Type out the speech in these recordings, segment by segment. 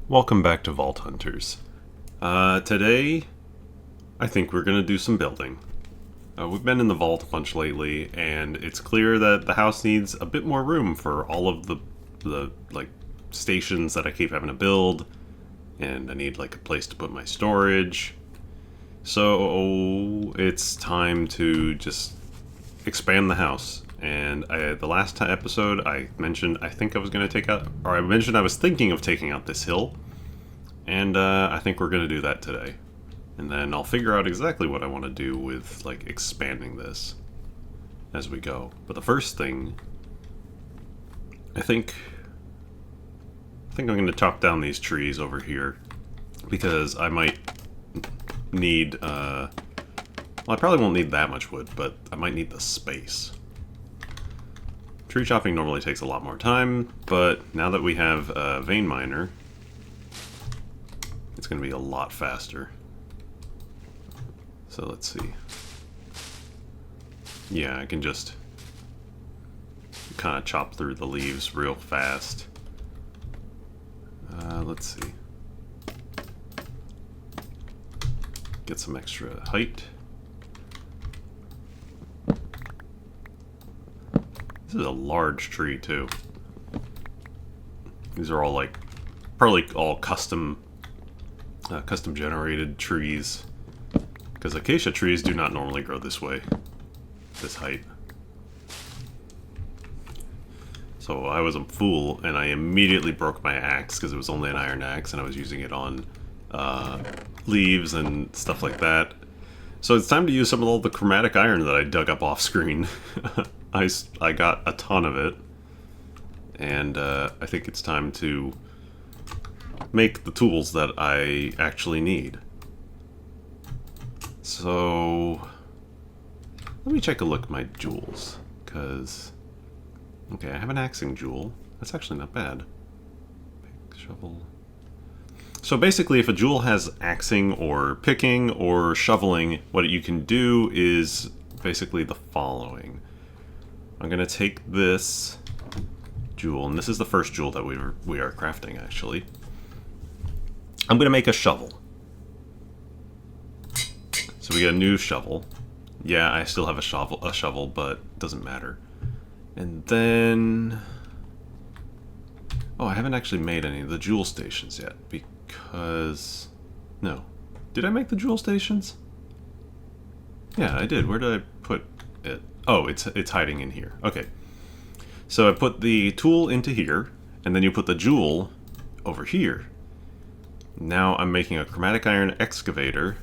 Welcome back to Vault Hunters. Today, I think we're going to do some building. We've been in the vault a bunch lately, and it's clear that the house needs a bit more room for all of the stations that I keep having to build, and I need like a place to put my storage. So it's time to just expand the house. And the last episode, I mentioned I think I was going to take out, or I mentioned I was thinking of taking out this hill, and I think we're going to do that today. And then I'll figure out exactly what I want to do with like expanding this as we go. But the first thing, I think I'm going to chop down these trees over here because I might need. Well, I probably won't need that much wood, but I might need the space. Tree chopping normally takes a lot more time, but now that we have a vein miner, it's going to be a lot faster. So let's see. Yeah, I can just kind of chop through the leaves real fast. Let's see. Get some extra height. This is a large tree too. These are all like probably all custom generated trees, because acacia trees do not normally grow this way, this height. So I was a fool and I immediately broke my axe because it was only an iron axe and I was using it on leaves and stuff like that. So it's time to use some of all the chromatic iron that I dug up off screen. I got a ton of it, and I think it's time to make the tools that I actually need. So let me take a look at my jewels, because okay, I have an axing jewel. That's actually not bad. Pick, shovel. So basically, if a jewel has axing or picking or shoveling, what you can do is basically the following. I'm going to take this jewel, and this is the first jewel that we are crafting, actually. I'm going to make a shovel. So we get a new shovel. Yeah, I still have a shovel, but it doesn't matter. And then... oh, I haven't actually made any of the jewel stations yet, because... no. Did I make the jewel stations? Yeah, I did. Where did I put it? Oh, it's hiding in here. Okay. So I put the tool into here, and then you put the jewel over here. Now I'm making a chromatic iron excavator.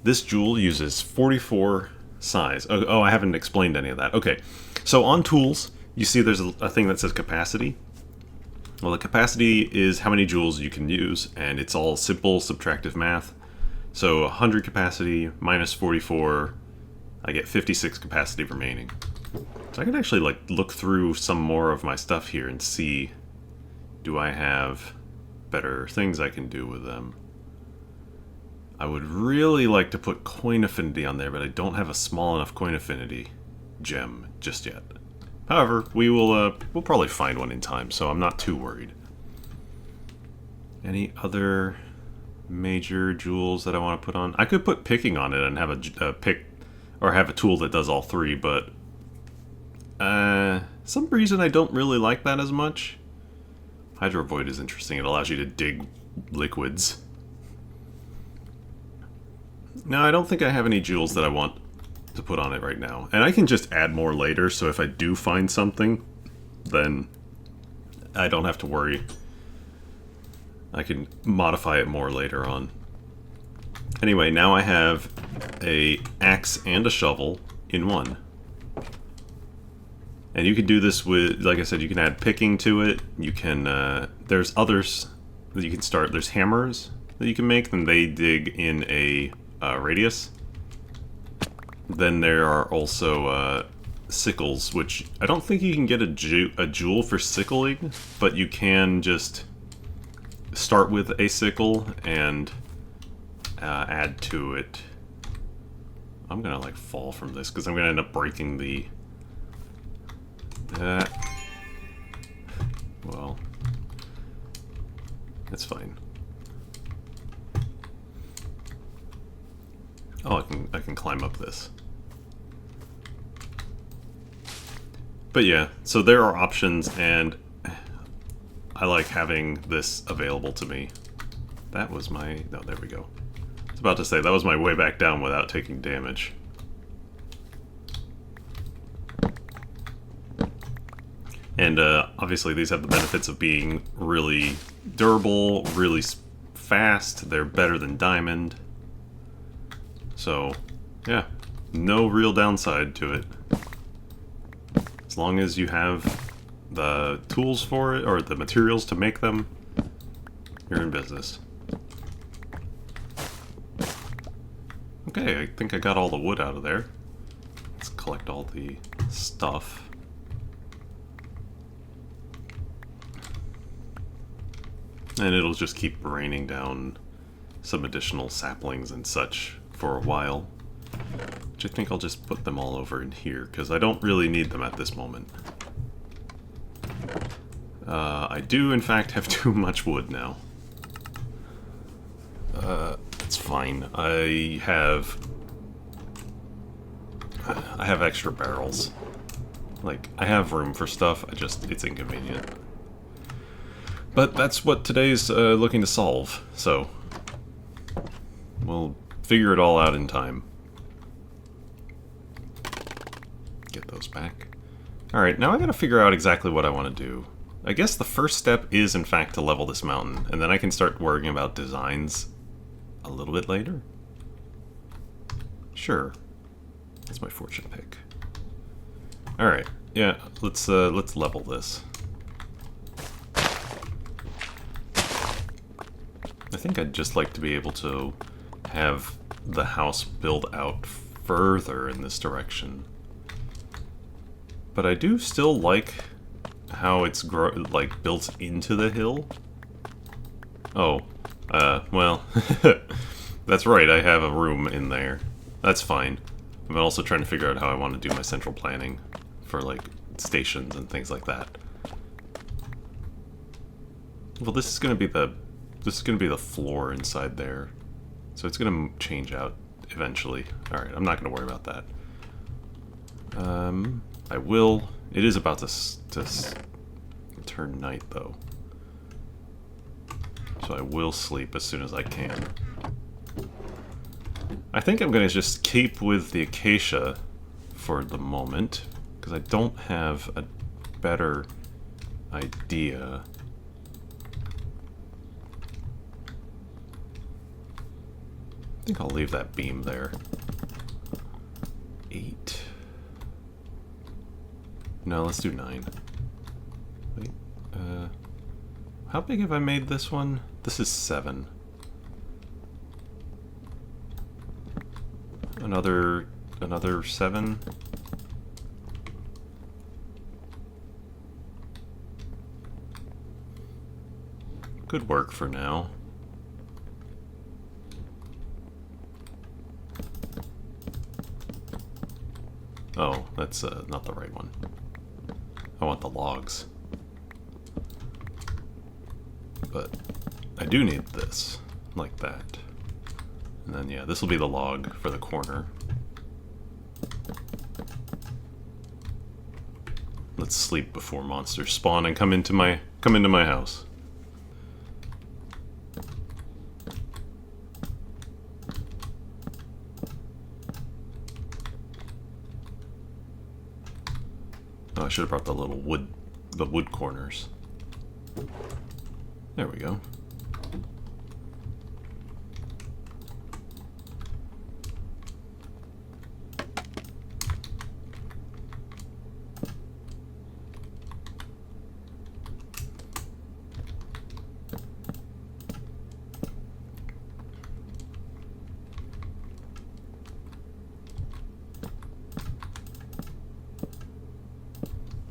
This jewel uses 44 size. Oh, I haven't explained any of that. Okay. So on tools, you see there's a thing that says capacity. Well, the capacity is how many joules you can use, and it's all simple subtractive math. So 100 capacity minus 44, I get 56 capacity remaining. So I can actually like look through some more of my stuff here and see, do I have better things I can do with them? I would really like to put coin affinity on there, but I don't have a small enough coin affinity gem just yet. However, we'll probably find one in time, so I'm not too worried. Any other major jewels that I want to put on? I could put picking on it and have a pick, or have a tool that does all three, but some reason I don't really like that as much. Hydrovoid is interesting. It allows you to dig liquids. No, I don't think I have any jewels that I want to put on it right now. And I can just add more later, so if I do find something, then I don't have to worry. I can modify it more later on. Anyway, now I have a axe and a shovel in one. And you can do this with, like I said, you can add picking to it. You can, there's others that you can start. There's hammers that you can make, and they dig in a radius. Then there are also sickles, which I don't think you can get a jewel for sickling, but you can just start with a sickle and add to it. I'm gonna like fall from this because I'm gonna end up breaking the... well, It's fine. Oh, I can climb up this. But yeah, so there are options, and I like having this available to me. That was my... no, there we go. I was about to say, that was my way back down without taking damage. And obviously these have the benefits of being really durable, really fast. They're better than diamond. So, yeah, no real downside to it. As long as you have the tools for it, or the materials to make them, you're in business. Okay, I think I got all the wood out of there. Let's collect all the stuff. And it'll just keep raining down some additional saplings and such for a while. Which I think I'll just put them all over in here, because I don't really need them at this moment. I do, in fact, have too much wood now. It's fine. I have extra barrels. Like, I have room for stuff, it's inconvenient. But that's what today's looking to solve, so we'll figure it all out in time. Get those back. Alright, now I gotta figure out exactly what I want to do. I guess the first step is, in fact, to level this mountain, and then I can start worrying about designs a little bit later. Sure. That's my fortune pick. Alright, yeah, let's level this. I think I'd just like to be able to have the house build out further in this direction. But I do still like how it's built into the hill. Oh, well, that's right, I have a room in there. That's fine. I'm also trying to figure out how I want to do my central planning for, like, stations and things like that. Well, this is going to be the floor inside there. So it's going to change out eventually. Alright, I'm not going to worry about that. I will... It is about to turn night, though. So I will sleep as soon as I can. I think I'm going to just keep with the acacia for the moment, because I don't have a better idea. I think I'll leave that beam there. 8. No, let's do 9. Wait, how big have I made this one? This is 7. Another 7. Good work for now. Oh, that's not the right one. I want the logs. But I do need this, like that. And then, yeah, this will be the log for the corner. Let's sleep before monsters spawn and come into my house. Oh, I should have brought the little wood corners. There we go.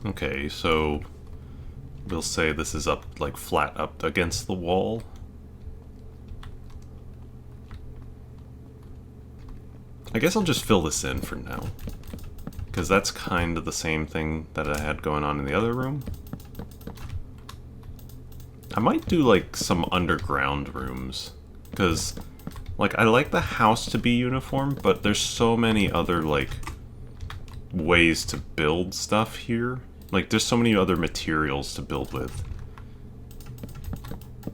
Okay, so we'll say this is up, like, flat up against the wall. I guess I'll just fill this in for now, because that's kind of the same thing that I had going on in the other room. I might do like some underground rooms, because like I like the house to be uniform, but there's so many other like ways to build stuff here. Like there's so many other materials to build with.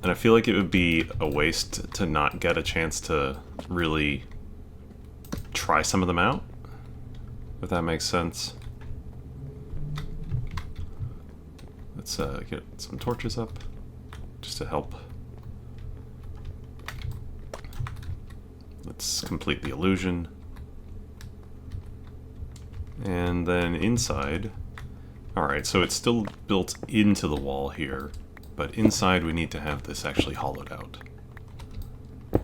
And I feel like it would be a waste to not get a chance to really try some of them out, if that makes sense. Let's get some torches up, just to help. Let's complete the illusion. And then inside... Alright, so it's still built into the wall here, but inside we need to have this actually hollowed out. I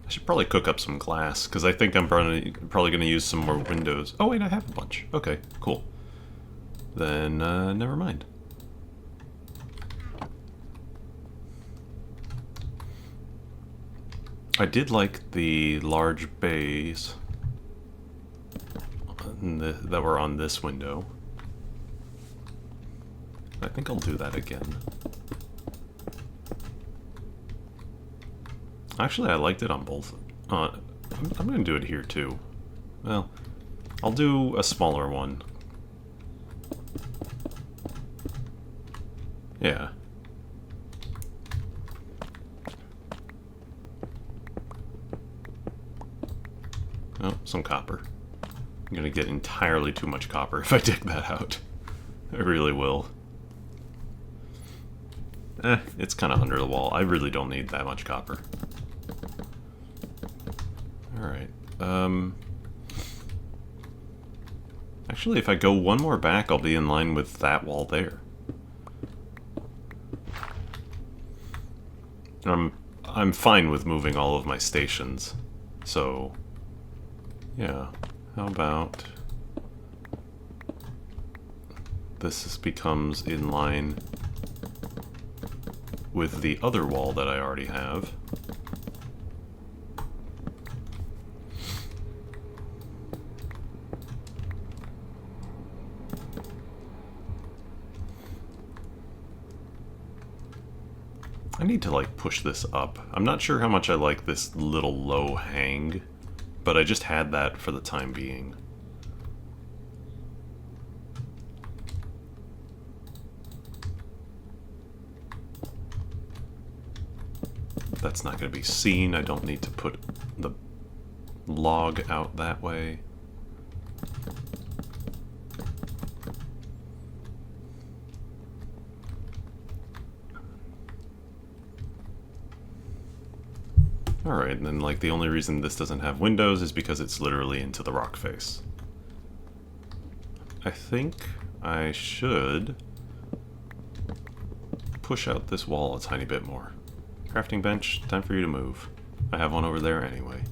should probably cook up some glass, because I think I'm probably going to use some more windows. Oh wait, I have a bunch. Okay, cool. Then, never mind. I did like the large bays that were on this window. I think I'll do that again. Actually, I liked it on both. I'm going to do it here too. Well, I'll do a smaller one. Yeah. Oh, some copper. I'm gonna get entirely too much copper if I dig that out. I really will. It's kind of under the wall. I really don't need that much copper. Alright. Actually, if I go one more back, I'll be in line with that wall there. I'm fine with moving all of my stations, so yeah. How about this becomes in line with the other wall that I already have. I need to like push this up. I'm not sure how much I like this little low hang, but I just had that for the time being. That's not going to be seen. I don't need to put the log out that way. Alright, and then like the only reason this doesn't have windows is because it's literally into the rock face. I think I should push out this wall a tiny bit more. Crafting bench, time for you to move. I have one over there anyway.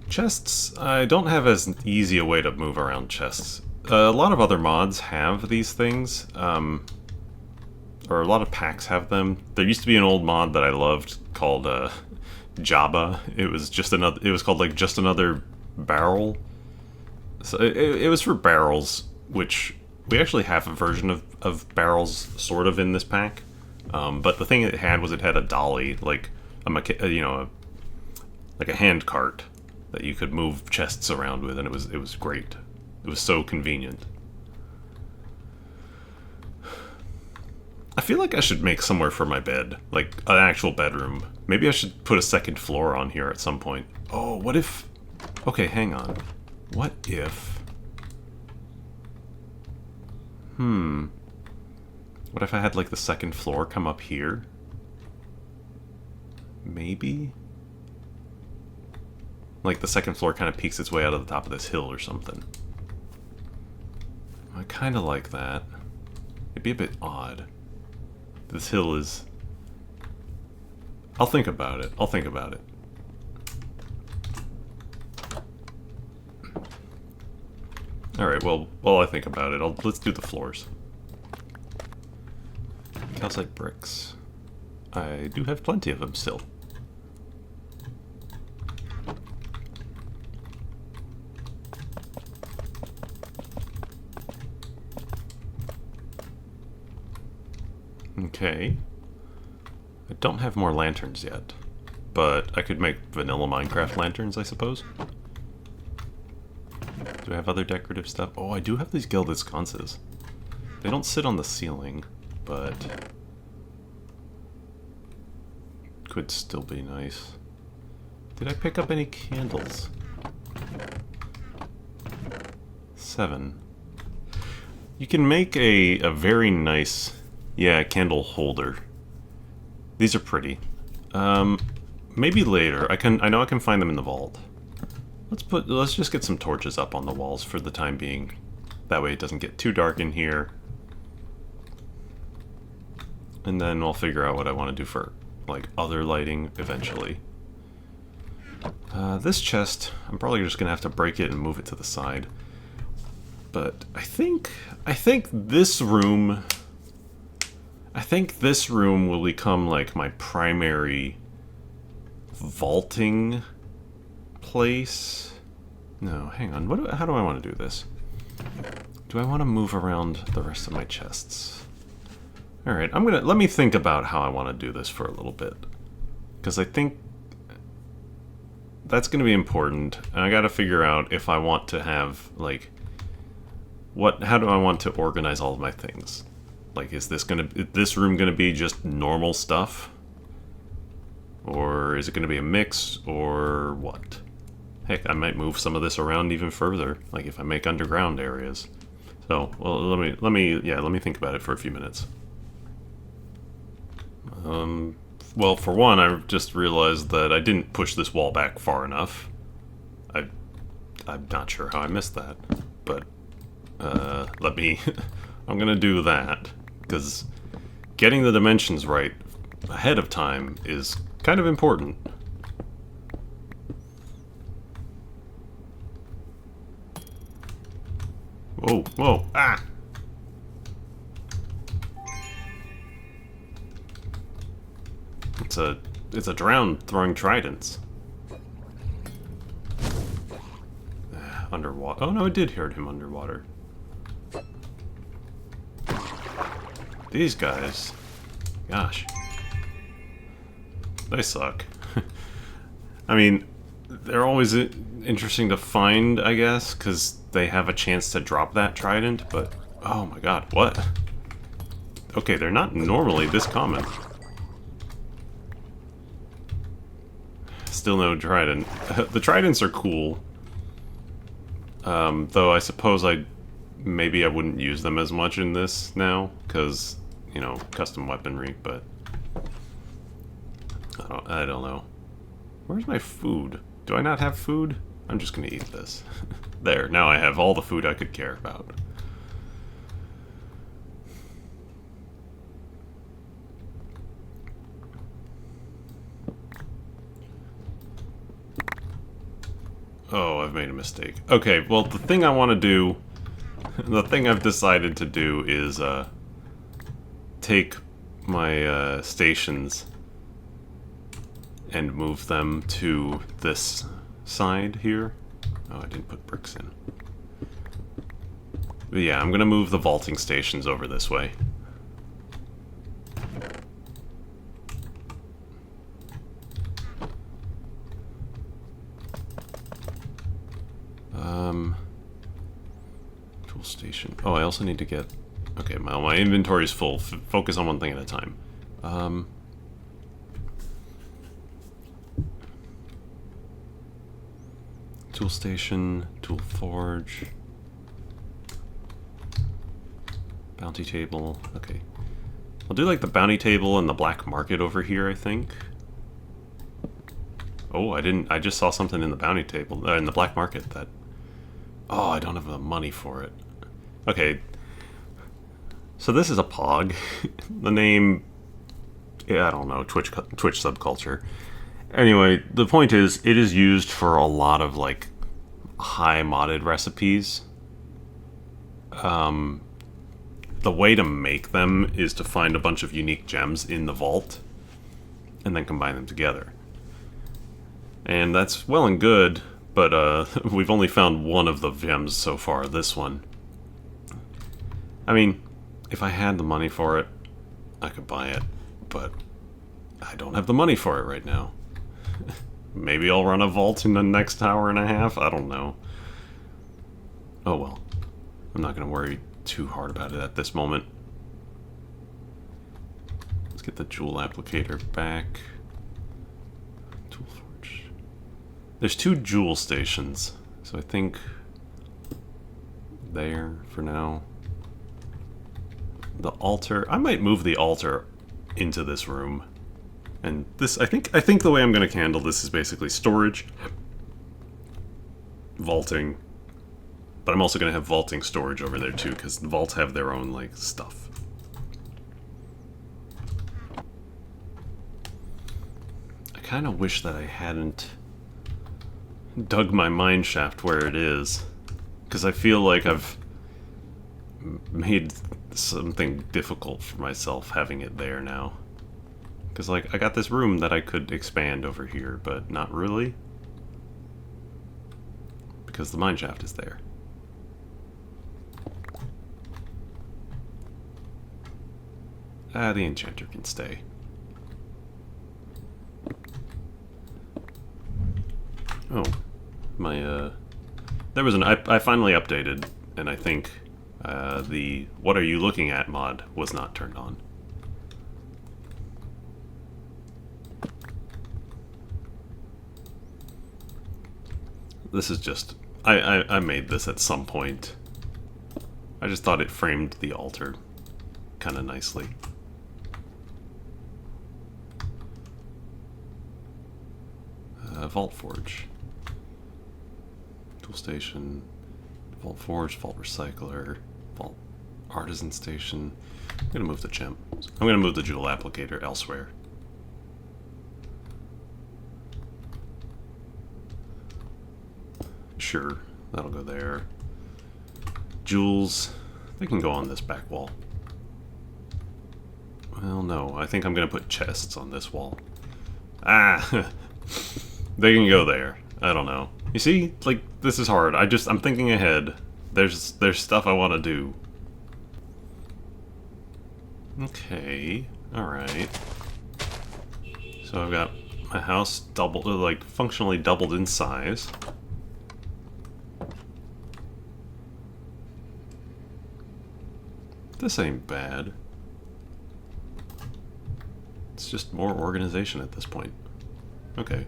Chests, I don't have as easy a way to move around chests. A lot of other mods have these things, or a lot of packs have them. There used to be an old mod that I loved called Jabba. It was just another. It was called like just another barrel. So it was for barrels, which we actually have a version of barrels sort of in this pack. But the thing it had was it had a dolly, like like a hand cart that you could move chests around with, and it was great. It was so convenient. I feel like I should make somewhere for my bed, like an actual bedroom. Maybe I should put a second floor on here at some point. Oh, what if... Okay, hang on. What if... What if I had, like, the second floor come up here? Maybe? Like, the second floor kind of peeks its way out of the top of this hill or something. I kind of like that. It'd be a bit odd. This hill is... I'll think about it. I'll think about it. Alright, well, while I think about it, let's do the floors. Calcite bricks. I do have plenty of them still. Okay. I don't have more lanterns yet, but I could make vanilla Minecraft lanterns, I suppose. Do I have other decorative stuff? Oh, I do have these gilded sconces. They don't sit on the ceiling, but could still be nice. Did I pick up any candles? 7. You can make a very nice, yeah, candle holder. These are pretty. Maybe later. I know I can find them in the vault. Let's just get some torches up on the walls for the time being. That way it doesn't get too dark in here. And then I'll figure out what I want to do for, like, other lighting eventually. This chest, I'm probably just gonna have to break it and move it to the side. But I think this room will become like my primary vaulting place. No, hang on. How do I want to do this? Do I want to move around the rest of my chests? All right, let me think about how I want to do this for a little bit, because I think that's going to be important, and I got to figure out if I want to have, like, how do I want to organize all of my things? Like, is this room gonna be just normal stuff? Or is it gonna be a mix, or what? Heck, I might move some of this around even further, like if I make underground areas. So, well, let me think about it for a few minutes. Well, for one, I just realized that I didn't push this wall back far enough. I'm not sure how I missed that, but I'm gonna do that, because getting the dimensions right ahead of time is kind of important. Whoa, whoa, ah! It's a drowned throwing tridents. Underwater. Oh no, it did hurt him underwater. These guys, gosh, they suck. I mean, they're always interesting to find, I guess, because they have a chance to drop that trident, but oh my god, what? Okay, they're not normally this common. Still no trident. The tridents are cool, though I suppose maybe I wouldn't use them as much in this now, because, you know, custom weaponry, but I don't know. Where's my food? Do I not have food? I'm just gonna eat this. There, now I have all the food I could care about. Oh, I've made a mistake. Okay, well, the thing I want to do, the thing I've decided to do is take my stations and move them to this side here. Oh, I didn't put bricks in. But yeah, I'm gonna move the vaulting stations over this way. Tool station. Oh, I also need to get... Okay, my inventory is full. Focus on one thing at a time. Tool station, tool forge, bounty table. Okay, I'll do like the bounty table and the black market over here, I think. Oh, I just saw something in the bounty table, in the black market that... Oh, I don't have the money for it. Okay, so this is a pog. The name, yeah, I don't know, Twitch subculture. Anyway, the point is, it is used for a lot of, like, high modded recipes. The way to make them is to find a bunch of unique gems in the vault, and then combine them together. And that's well and good, but we've only found one of the gems so far, this one. I mean, if I had the money for it, I could buy it, but I don't have the money for it right now. Maybe I'll run a vault in the next hour and a half? I don't know. Oh well. I'm not going to worry too hard about it at this moment. Let's get the jewel applicator back. Tool forge. There's 2 jewel stations, so I think there for now. The altar. I might move the altar into this room. And this, I think the way I'm going to handle this is basically storage, vaulting, but I'm also going to have vaulting storage over there too, because the vaults have their own, like, stuff. I kind of wish that I hadn't dug my mine shaft where it is, because I feel like I've made something difficult for myself having it there now. Because, like, I got this room that I could expand over here, but not really. Because the mine shaft is there. Ah, the enchanter can stay. Oh. My, there was I finally updated, and I think, the "What are you looking at" mod was not turned on. This is just... I made this at some point. I just thought it framed the altar kind of nicely. Vault Forge. Tool Station. Vault Forge, Vault Recycler, Vault Artisan Station. I'm going to move the gem. I'm going to move the jewel applicator elsewhere. Sure, that'll go there. Jewels, they can go on this back wall. Well, no, I think I'm going to put chests on this wall. Ah, they can go there. I don't know. You see, like, this is hard. I'm thinking ahead. There's stuff I want to do. Okay, alright. So I've got my house doubled, like, functionally doubled in size. This ain't bad. It's just more organization at this point. Okay.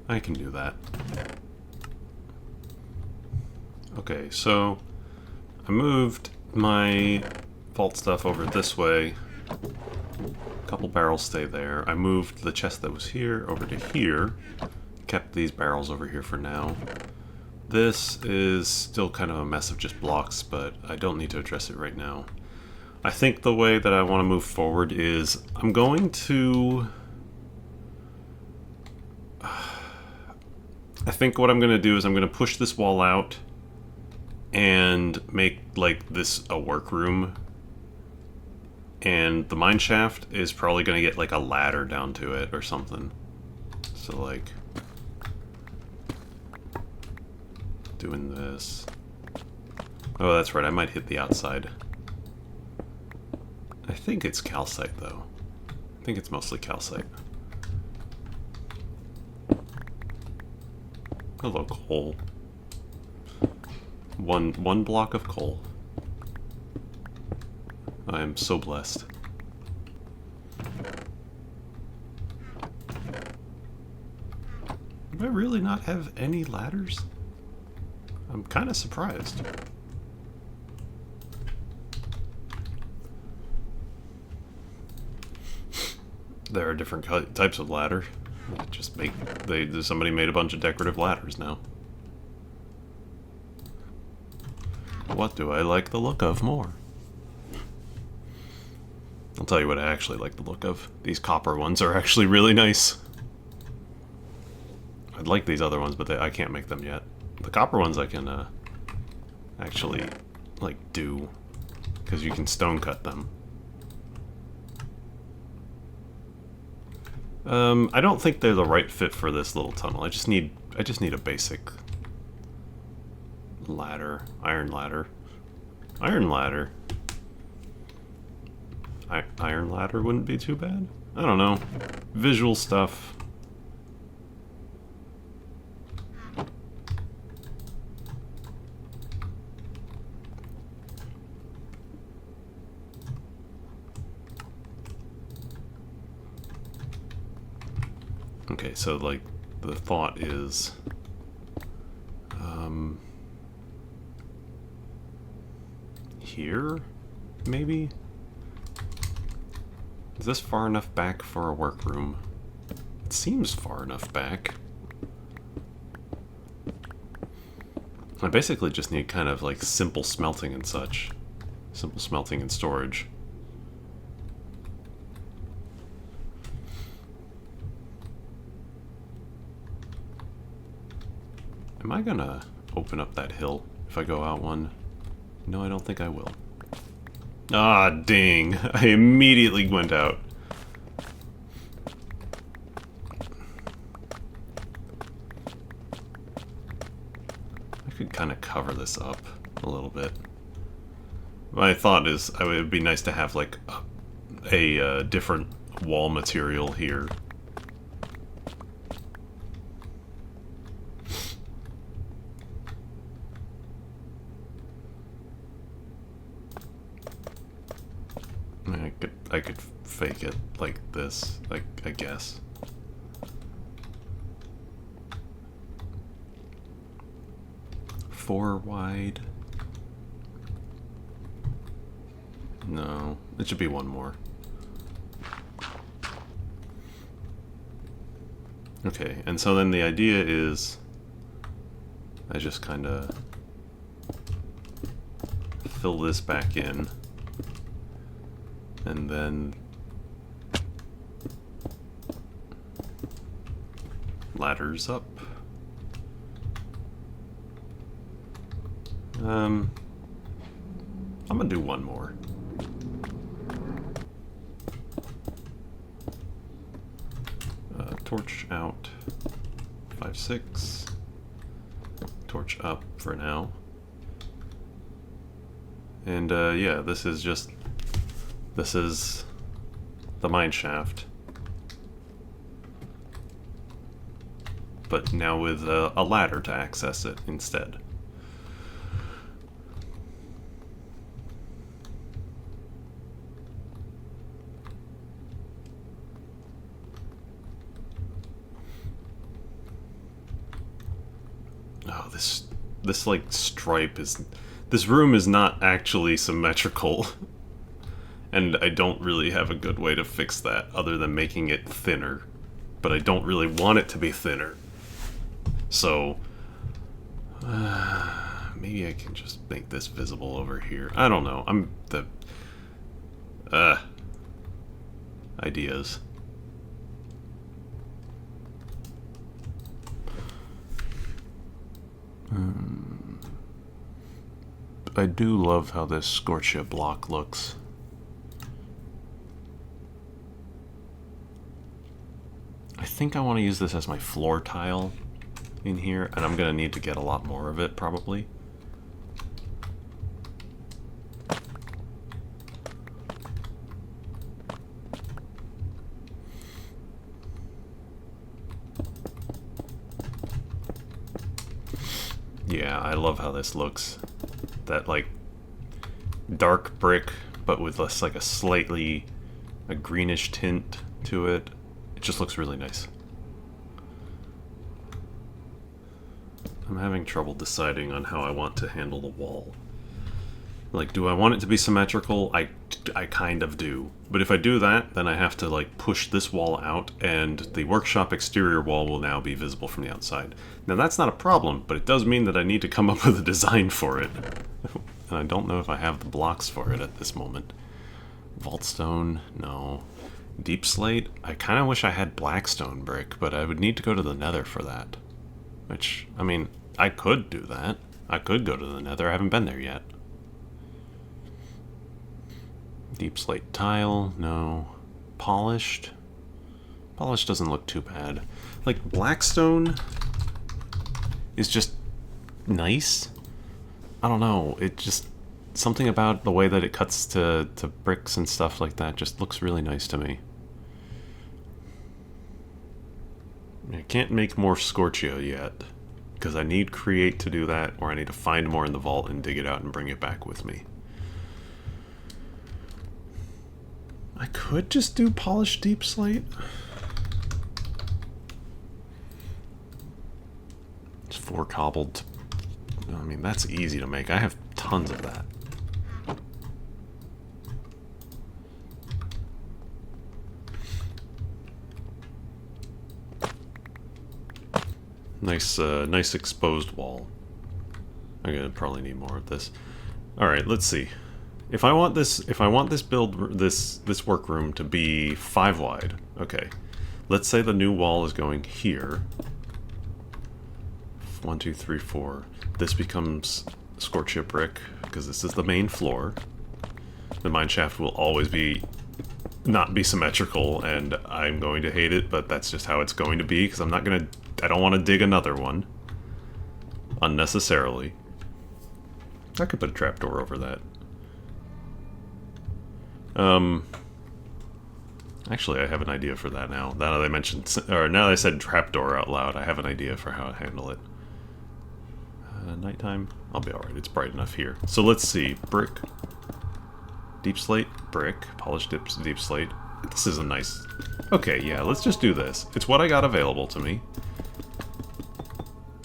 I can do that. Okay, so I moved my vault stuff over this way. A couple barrels stay there. I moved the chest that was here over to here. Kept these barrels over here for now. This is still kind of a mess of just blocks, but I don't need to address it right now. I think the way that I want to move forward is I'm going to... I think what I'm going to do is I'm going to push this wall out and make, like, this a workroom. And the mine shaft is probably going to get, like, a ladder down to it or something. So, like... doing this. Oh, that's right, I might hit the outside. I think it's calcite, though. I think it's mostly calcite. Hello, coal. One block of coal. I am so blessed. Do I really not have any ladders? I'm kind of surprised. There are different types of ladder. Just make somebody made a bunch of decorative ladders now. What do I like the look of more? I'll tell you what I actually like the look of. These copper ones are actually really nice. I'd like these other ones, but I can't make them yet. The copper ones I can actually, like, do, because you can stone cut them. I don't think they're the right fit for this little tunnel. I just need a basic ladder, iron ladder. Iron ladder. Iron ladder wouldn't be too bad. I don't know. Visual stuff. Okay, so like the thought is here, maybe? Is this far enough back for a workroom? It seems far enough back. I basically just need kind of like simple smelting and such. Simple smelting and storage. Am I gonna open up that hill if I go out one? No, I don't think I will. Ah, ding. I immediately went out. I could kind of cover this up a little bit. My thought is it would be nice to have like a different wall material here. I could fake it like this, like, I guess. Four wide. No, it should be one more. Okay, and so then the idea is I just kind of fill this back in. And then ladders up. I'm gonna do one more. Torch out. 5, 6. Torch up for now. And yeah, this is the mine shaft. But now with a ladder to access it instead. Oh, this like stripe is... This room is not actually symmetrical. And I don't really have a good way to fix that other than making it thinner. But I don't really want it to be thinner. So, maybe I can just make this visible over here. I don't know. I'm the... ideas. I do love how this Scorchia block looks. I think I want to use this as my floor tile in here, and I'm going to need to get a lot more of it, probably. Yeah, I love how this looks. That, like, dark brick, but with less, like, a greenish tint to it. It just looks really nice. I'm having trouble deciding on how I want to handle the wall. Like, do I want it to be symmetrical? I kind of do. But if I do that, then I have to, like, push this wall out, and the workshop exterior wall will now be visible from the outside. Now, that's not a problem, but it does mean that I need to come up with a design for it. And I don't know if I have the blocks for it at this moment. Vaultstone, no. Deep slate, I kind of wish I had blackstone brick, but I would need to go to the nether for that. Which, I mean, I could do that. I could go to the nether, I haven't been there yet. Deep slate tile, no. Polished? Polished doesn't look too bad. Like, blackstone is just nice. I don't know, it just... something about the way that it cuts to bricks and stuff like that just looks really nice to me. I can't make more Scorchia yet, because I need Create to do that, or I need to find more in the vault and dig it out and bring it back with me. I could just do Polished Deep Slate. It's 4 cobbled. I mean, that's easy to make. I have tons of that. Nice exposed wall. I'm gonna probably need more of this. All right, let's see. If I want this this workroom to be 5 wide, okay. Let's say the new wall is going here. 1, 2, 3, 4. This becomes Scorchia brick because this is the main floor. The mine shaft will always not be symmetrical, and I'm going to hate it, but that's just how it's going to be because I don't want to dig another one unnecessarily. I could put a trapdoor over that. Actually, I have an idea for that now. Now that I said trapdoor out loud, I have an idea for how to handle it. Nighttime? I'll be alright, it's bright enough here. So let's see. Brick. Deep slate. Brick. Polished deep slate. This is a nice... Okay, yeah, let's just do this. It's what I got available to me.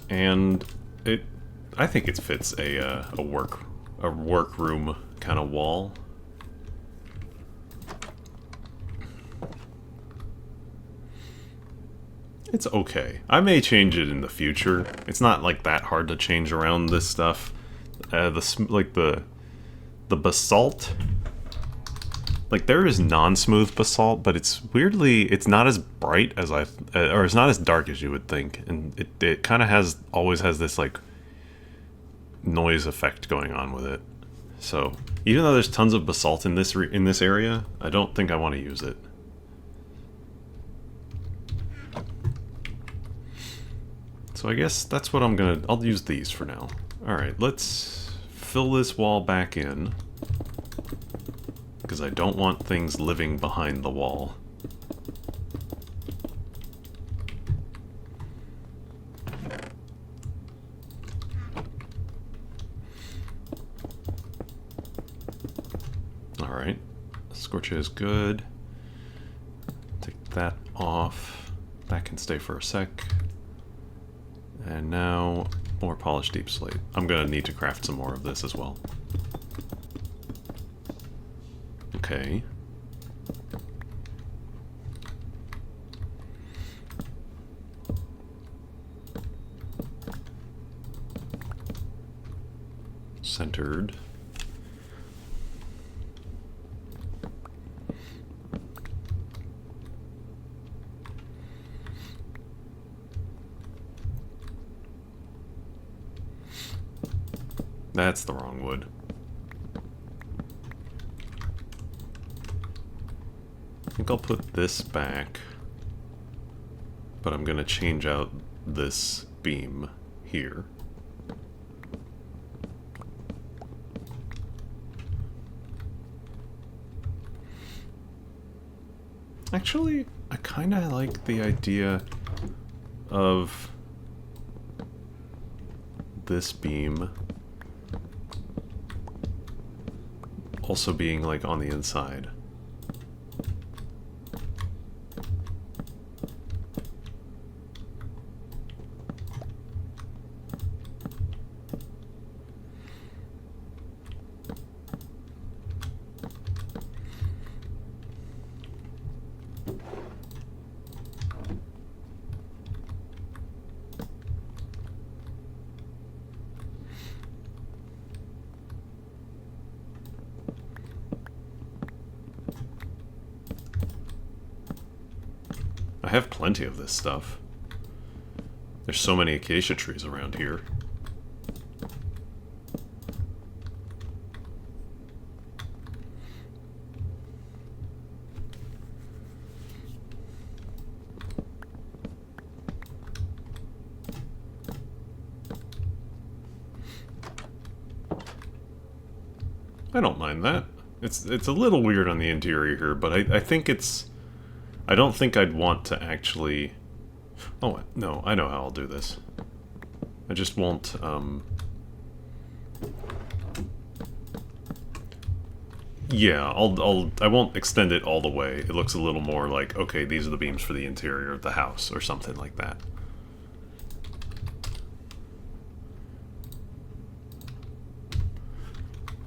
And I think it fits a workroom kind of wall. It's okay. I may change it in the future. It's not like that hard to change around this stuff. The basalt. Like, there is non-smooth basalt, but it's not as bright as or it's not as dark as you would think, and it kind of always has this like noise effect going on with it. So even though there's tons of basalt in this area, I don't think I want to use it. So I guess that's what I'll use these for now. Alright, let's fill this wall back in, because I don't want things living behind the wall. Alright, Scorchia is good. Take that off. That can stay for a sec. And now, more polished deep slate. I'm gonna need to craft some more of this as well. Okay. Centered. That's the wrong wood. I think I'll put this back, but I'm gonna change out this beam here. Actually, I kind of like the idea of this beam also being like on the inside. I have plenty of this stuff. There's so many acacia trees around here. I don't mind that. It's a little weird on the interior here, but I think it's... I don't think I'd want to actually... Oh, no, I know how I'll do this. I just won't, yeah, I won't extend it all the way. It looks a little more like, okay, these are the beams for the interior of the house, or something like that.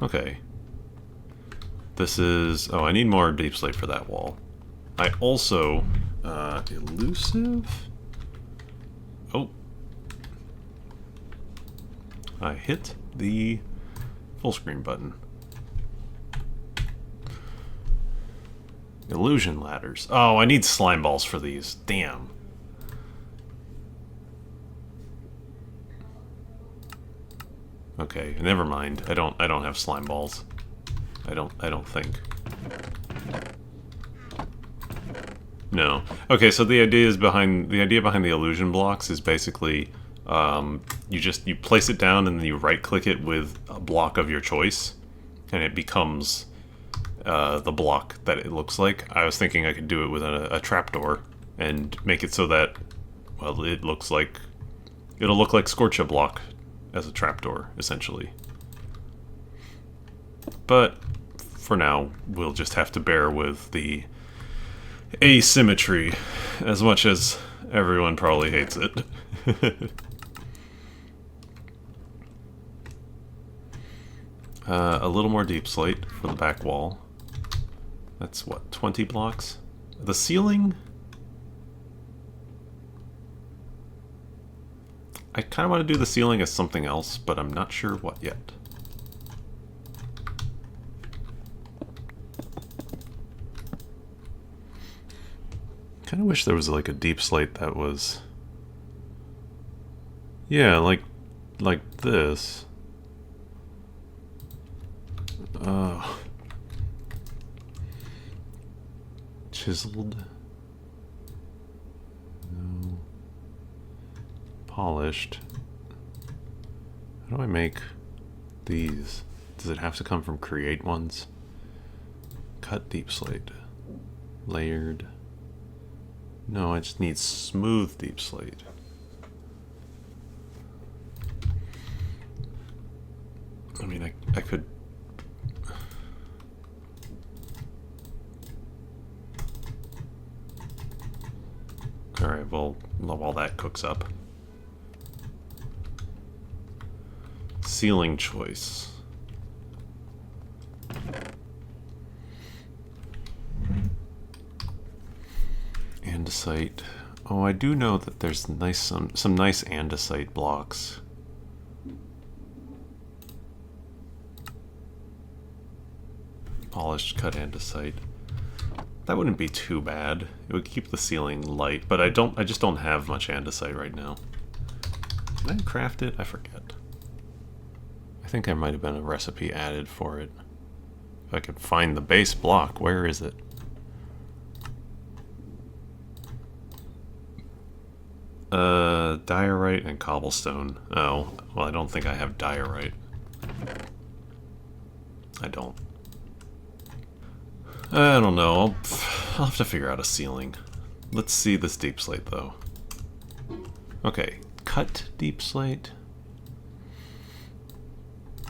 Okay. This is... Oh, I need more deep slate for that wall. I also... elusive? Oh. I hit the full screen button. Illusion ladders. Oh, I need slime balls for these. Damn. Okay, never mind. I don't have slime balls. I don't think. No. Okay, so the idea behind the illusion blocks is basically you place it down and then you right click it with a block of your choice and it becomes the block that it looks like. I was thinking I could do it with a trapdoor and make it so that, well, it'll look like Scorcha block as a trapdoor, essentially. But for now, we'll just have to bear with the asymmetry, as much as everyone probably hates it. A little more deep slate for the back wall. That's what, 20 blocks? The ceiling? I kind of want to do the ceiling as something else, but I'm not sure what yet. Kind of wish there was like a deep slate that was... Yeah, like this. Chiseled. No. Polished. How do I make these? Does it have to come from create ones? Cut deep slate. Layered. No, I just need smooth deep slate. I mean, I could... Alright, well, while that cooks up. Ceiling choice. Andesite. Oh, I do know that there's some nice andesite blocks. Polished cut andesite. That wouldn't be too bad. It would keep the ceiling light, but I just don't have much andesite right now. Did I craft it? I forget. I think there might have been a recipe added for it. If I could find the base block, where is it? Diorite and cobblestone. Oh, well, I don't think I have diorite. I don't. I don't know. I'll have to figure out a ceiling. Let's see this deep slate, though. Okay, cut deep slate.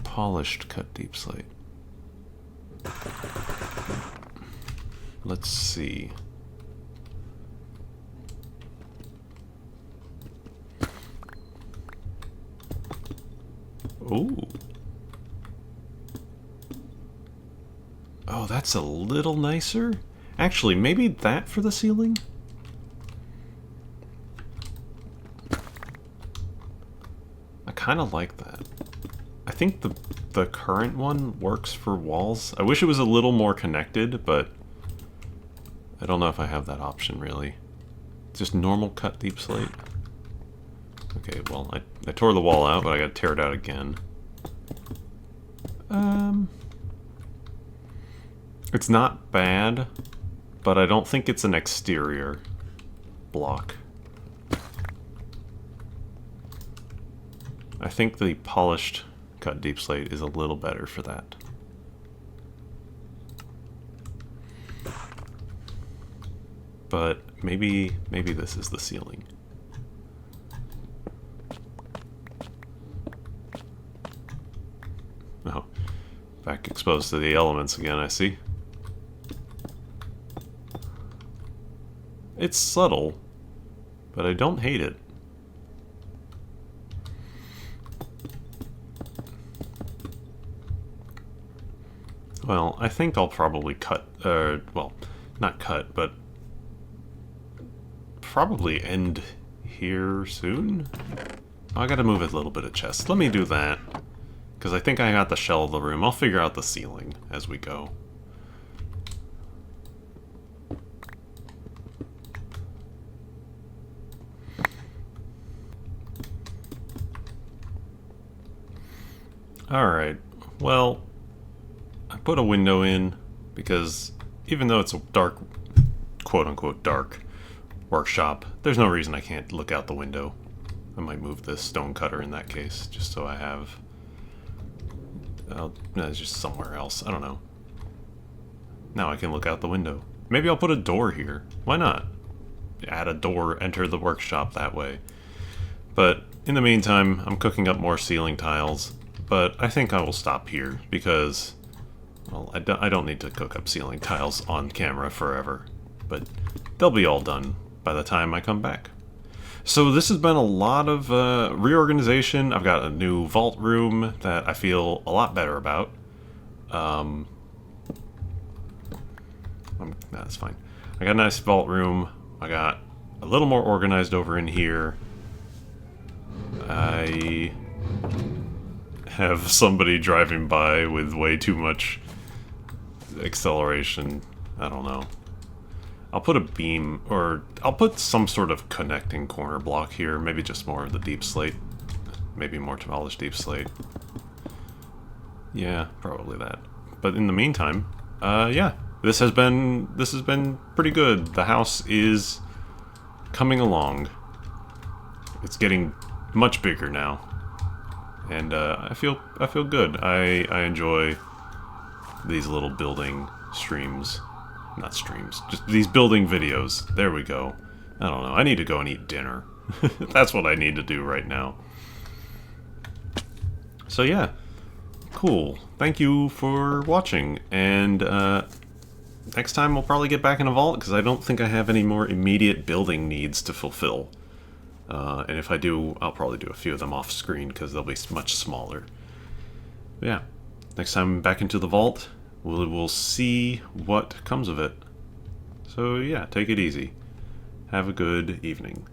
Polished cut deep slate. Let's see. Ooh. Oh, that's a little nicer. Actually, maybe that for the ceiling? I kind of like that. I think the current one works for walls. I wish it was a little more connected, but I don't know if I have that option, really. Just normal cut deep slate. Okay, well, I tore the wall out, but I gotta tear it out again. It's not bad, but I don't think it's an exterior block. I think the polished cut deep slate is a little better for that. but maybe this is the ceiling. Oh, back exposed to the elements again, I see. It's subtle, but I don't hate it. Well, I think I'll probably cut, well, not cut, but probably end here soon. Oh, I gotta move a little bit of chest. Let me do that, because I think I got the shell of the room. I'll figure out the ceiling as we go. Alright, well, I put a window in because even though it's a dark, quote-unquote dark, workshop, there's no reason I can't look out the window. I might move this stone cutter in that case, just so I have... no, it's just somewhere else, I don't know. Now I can look out the window. Maybe I'll put a door here. Why not? Add a door, enter the workshop that way. But in the meantime, I'm cooking up more ceiling tiles. But I think I will stop here because, well, I don't need to cook up ceiling tiles on camera forever. But they'll be all done by the time I come back. So this has been a lot of reorganization. I've got a new vault room that I feel a lot better about. That's fine. I got a nice vault room. I got a little more organized over in here. I have somebody driving by with way too much acceleration. I don't know. I'll put a beam, or I'll put some sort of connecting corner block here. Maybe just more of the deep slate. Maybe more polished deep slate. Yeah, probably that. But in the meantime, yeah, this has been pretty good. The house is coming along. It's getting much bigger now. And I feel good. I enjoy these little building streams. Not streams, just these building videos. There we go. I don't know. I need to go and eat dinner. That's what I need to do right now. So yeah, cool. Thank you for watching. And next time we'll probably get back in a vault because I don't think I have any more immediate building needs to fulfill. And if I do, I'll probably do a few of them off screen because they'll be much smaller. But yeah, next time back into the vault, we'll see what comes of it. So yeah, take it easy. Have a good evening.